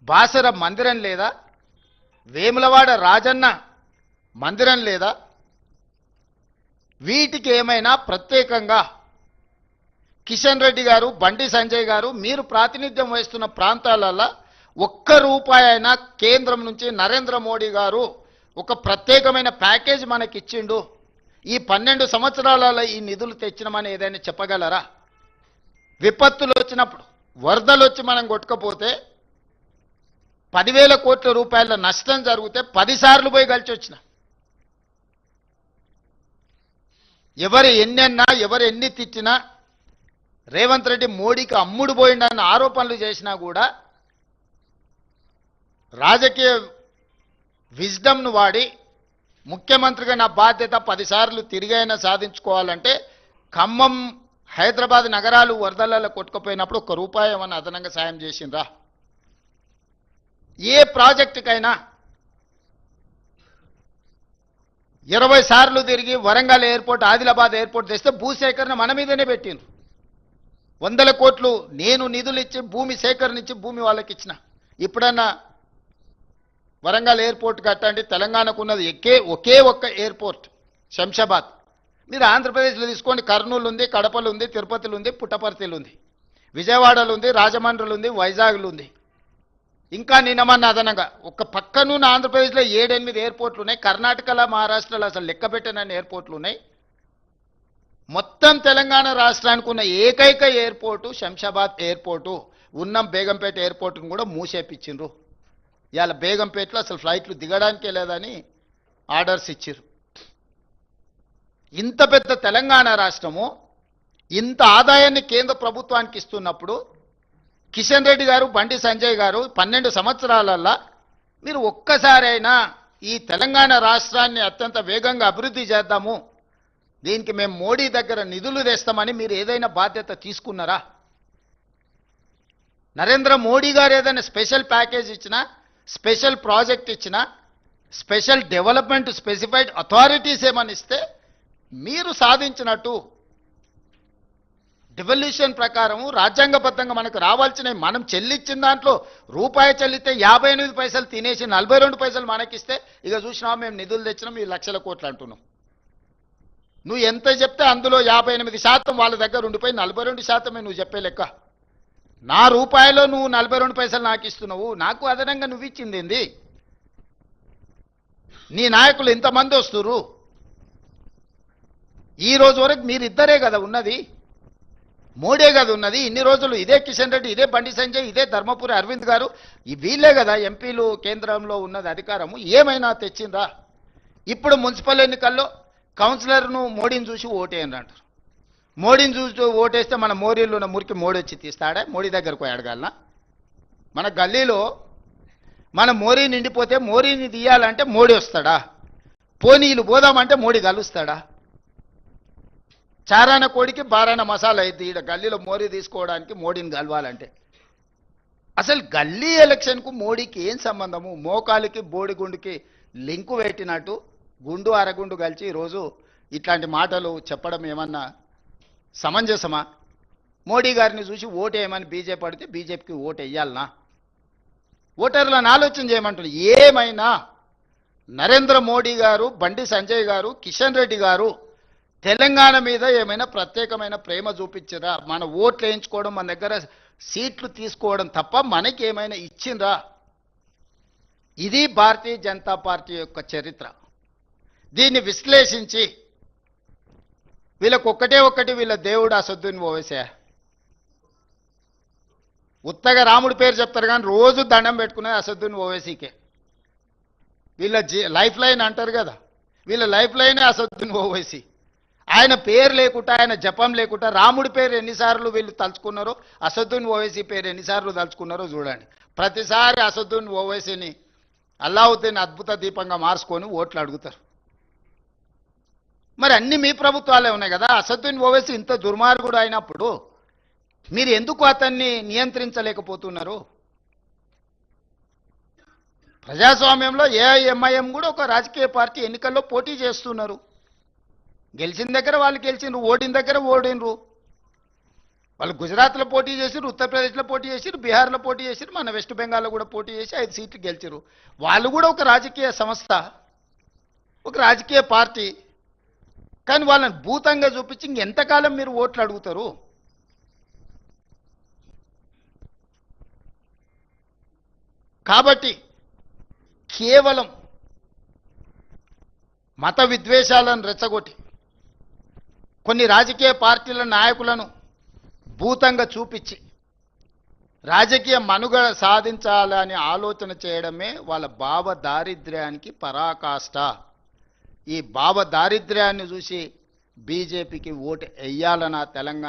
బాసర మందిరం లేదా? వేములవాడ రాజన్న మందిరం లేదా? వీటికి ఏమైనా ప్రత్యేకంగా కిషన్ రెడ్డి గారు, బండి సంజయ్ గారు మీరు ప్రాతినిధ్యం వహిస్తున్న ప్రాంతాలలో ఒక్క రూపాయి అయినా కేంద్రం నుంచి నరేంద్ర మోడీ గారు ఒక ప్రత్యేకమైన ప్యాకేజ్ మనకి ఇచ్చిండు, ఈ 12 సంవత్సరాలలో ఈ నిధులు తెచ్చినామని ఏదైనా చెప్పగలరా? విపత్తులు వచ్చినప్పుడు వరదలు వచ్చి మనం కొట్టుకపోతే 10,000 కోట్ల రూపాయల నష్టం జరిగితే 10 సార్లు పోయి కలిసి వచ్చిన. ఎవరు ఎన్నెన్నా ఎవరు ఎన్ని తిట్టినా రేవంత్ రెడ్డి మోడీకి అమ్ముడు పోయిండన్న ఆరోపణలు చేసినా కూడా రాజకీయ విజ్డమ్ను వాడి ముఖ్యమంత్రిగా నా బాధ్యత 10 సార్లు తిరిగైనా సాధించుకోవాలంటే ఖమ్మం, హైదరాబాద్ నగరాలు వరదలలో కొట్టుకుపోయినప్పుడు 1 రూపాయి ఏమన్నా అదనంగా సాయం చేసిండ్రా? ఏ ప్రాజెక్టుకైనా 20 సార్లు తిరిగి వరంగల్ ఎయిర్పోర్ట్, ఆదిలాబాద్ ఎయిర్పోర్ట్ తెస్తే భూసేకరణ మన మీదనే పెట్టిండ్రు. 100 కోట్లు నేను నిధులు ఇచ్చి భూమి సేకరణించి భూమి వాళ్ళకి ఇచ్చిన. ఇప్పుడన్నా వరంగల్ ఎయిర్పోర్ట్ కట్టండి. తెలంగాణకు ఉన్నది ఒకే ఒక్క ఎయిర్పోర్ట్ శంషాబాద్. మీరు ఆంధ్రప్రదేశ్లో తీసుకోండి, కర్నూలు ఉంది, కడపలు ఉంది, తిరుపతిలో ఉంది, పుట్టపర్తిలో ఉంది, విజయవాడలో ఉంది, రాజమండ్రిలో ఉంది, వైజాగ్లో ఉంది. ఇంకా నిన్నమన్న అదనంగా ఒక పక్కనున్న ఆంధ్రప్రదేశ్లో 7-8 ఎయిర్పోర్ట్లు ఉన్నాయి. కర్ణాటకలో, మహారాష్ట్రలో అసలు లెక్క పెట్టనన్ని ఎయిర్పోర్ట్లు ఉన్నాయి. మొత్తం తెలంగాణ రాష్ట్రానికి ఉన్న ఏకైక ఎయిర్పోర్టు శంషాబాద్ ఎయిర్పోర్టు. ఉన్నం బేగంపేట ఎయిర్పోర్టును కూడా మూసేపించిండ్రు. ఇవాళ బేగంపేటలో అసలు ఫ్లైట్లు దిగడానికే లేదని ఆర్డర్స్ ఇచ్చిర్రు. ఇంత పెద్ద తెలంగాణ రాష్ట్రము ఇంత ఆదాయాన్ని కేంద్ర ప్రభుత్వానికి ఇస్తున్నప్పుడు కిషన్ రెడ్డి గారు, బండి సంజయ్ గారు 12 సంవత్సరాలల్లో మీరు ఒక్కసారైనా ఈ తెలంగాణ రాష్ట్రాన్ని అత్యంత వేగంగా అభివృద్ధి చేద్దాము, దీనికి మేము మోడీ దగ్గర నిధులు తెస్తామని మీరు ఏదైనా బాధ్యత తీసుకున్నారా? నరేంద్ర మోడీ గారు ఏదైనా స్పెషల్ ప్యాకేజ్ ఇచ్చినా, స్పెషల్ ప్రాజెక్ట్ ఇచ్చినా, స్పెషల్ డెవలప్మెంట్ స్పెసిఫైడ్ అథారిటీస్ ఏమని ఇస్తే మీరు సాధించినట్టు డివల్యూషన్ ప్రకారం రాజ్యాంగబద్ధంగా మనకు రావాల్సినవి మనం చెల్లించిన దాంట్లో రూపాయి చెల్లితే 58 పైసలు తినేసి 42 పైసలు మనకిస్తే ఇక చూసినా మేము నిధులు తెచ్చినాం, ఈ లక్షల కోట్లు అంటున్నాం. నువ్వు ఎంత చెప్తే అందులో 58% వాళ్ళ దగ్గర ఉండిపోయి 42% నువ్వు చెప్పే లెక్క. నా రూపాయలో నువ్వు 42 పైసలు నాకు ఇస్తున్నావు, నాకు అదనంగా నువ్వు ఇచ్చింది ఏంది? నీ నాయకులు ఎంతమంది వస్తురు? ఈ రోజు వరకు మీరిద్దరే కదా ఉన్నది, మోడీ కదా ఉన్నది. ఇన్ని రోజులు ఇదే కిషన్ రెడ్డి, ఇదే బండి సంజయ్, ఇదే ధర్మపురి అరవింద్ గారు, వీళ్ళే కదా ఎంపీలు కేంద్రంలో ఉన్నది అధికారము. ఏమైనా తెచ్చిందా? ఇప్పుడు మున్సిపల్ ఎన్నికల్లో కౌన్సిలర్ను మోడీని చూసి ఓటేయండి అంటారు. మోడీని చూసి ఓటేస్తే మన మోరీలో ఉన్న మురికి మోడీ వచ్చి తీస్తాడా? మోడీ దగ్గరకు పోయి అడగాలనా? మన గల్లీలో మన మోరీ నిండిపోతే మోరీని తీయాలంటే మోడీ వస్తాడా? పోనీలు పోదామంటే మోడీ కలుస్తాడా? చారాన కోడికి బారాన మసాలా అయితే ఈడ గల్లీలో మోరీ తీసుకోవడానికి మోడీని కలవాలంటే అసలు గల్లీ ఎలక్షన్కు మోడీకి ఏం సంబంధము? మోకాలికి బోడిగుండుకి లింకు పెట్టినట్టు గుండు అరగుండు కలిసి ఈరోజు ఇట్లాంటి మాటలు చెప్పడం ఏమన్నా సమంజసమా? మోడీ గారిని చూసి ఓటేయమని బీజేపీ అడిగితే బీజేపీకి ఓటు వేయాలనా? ఓటర్లను ఆలోచన చేయమంటున్నారు. ఏమైనా నరేంద్ర మోడీ గారు, బండి సంజయ్ గారు, కిషన్ రెడ్డి గారు తెలంగాణ మీద ఏమైనా ప్రత్యేకమైన ప్రేమ చూపించరా? మన ఓట్లు వేయించుకోవడం, మన దగ్గర సీట్లు తీసుకోవడం తప్ప మనకి ఏమైనా ఇచ్చిండ్రా? ఇది భారతీయ జనతా పార్టీ యొక్క చరిత్ర. దీన్ని విశ్లేషించి వీళ్ళకి ఒక్కటి వీళ్ళ దేవుడు అసదుద్దీన్ ఓవైసీ. ఉత్తగా రాముడి పేరు చెప్తారు కానీ రోజు దండం పెట్టుకునేది అసదుద్దీన్ ఓవైసీకే. వీళ్ళ లైఫ్ లైన్ అంటారు కదా, వీళ్ళ లైఫ్ లైనే అసదుద్దీన్ ఓవైసీ. ఆయన పేరు లేకుండా, ఆయన జపం లేకుండా రాముడి పేరు ఎన్నిసార్లు వీళ్ళు తలుచుకున్నారో, అసదుద్దీన్ ఓవైసీ పేరు ఎన్నిసార్లు తలుచుకున్నారో చూడండి. ప్రతిసారి అసదుద్దీన్ ఓవైసీని అల్లావుద్దీన్ అద్భుత దీపంగా మార్చుకొని ఓట్లు అడుగుతారు. మరి అన్ని మీ ప్రభుత్వాలే ఉన్నాయి కదా. అసదుద్దీన్ ఓవైసీ ఇంత దుర్మార్గుడు అయినప్పుడు మీరు ఎందుకు అతన్ని నియంత్రించలేకపోతున్నారు? ప్రజాస్వామ్యంలో ఏఐఎంఐఎం కూడా ఒక రాజకీయ పార్టీ ఎన్నికల్లో పోటీ చేస్తున్నారు. గెలిచిన దగ్గర వాళ్ళు గెలిచిండ్రు, ఓడిన దగ్గర ఓడినరు. వాళ్ళు గుజరాత్లో పోటీ చేసిరు, ఉత్తరప్రదేశ్లో పోటీ చేసిరు, బీహార్లో పోటీ చేసిరు, మన వెస్ట్ బెంగాల్లో కూడా పోటీ చేసి 5 సీట్లు గెలిచిరు. వాళ్ళు కూడా ఒక రాజకీయ సంస్థ, ఒక రాజకీయ పార్టీ. కానీ వాళ్ళని భూతంగా చూపించి ఇంకెంతకాలం మీరు ఓట్లు అడుగుతారు? కాబట్టి కేవలం మత విద్వేషాలను రెచ్చగొట్టి కొన్ని రాజకీయ పార్టీల నాయకులను భూతంగా చూపించి రాజకీయ మనుగడ సాధించాలని ఆలోచన చేయడమే వాళ్ళ భావ దారిద్ర్యానికి పరాకాష్ట. ఈ భావ దారిద్ర్యాన్ని చూసి బీజేపీకి ఓటు వెయ్యాలన్న తెలంగాణ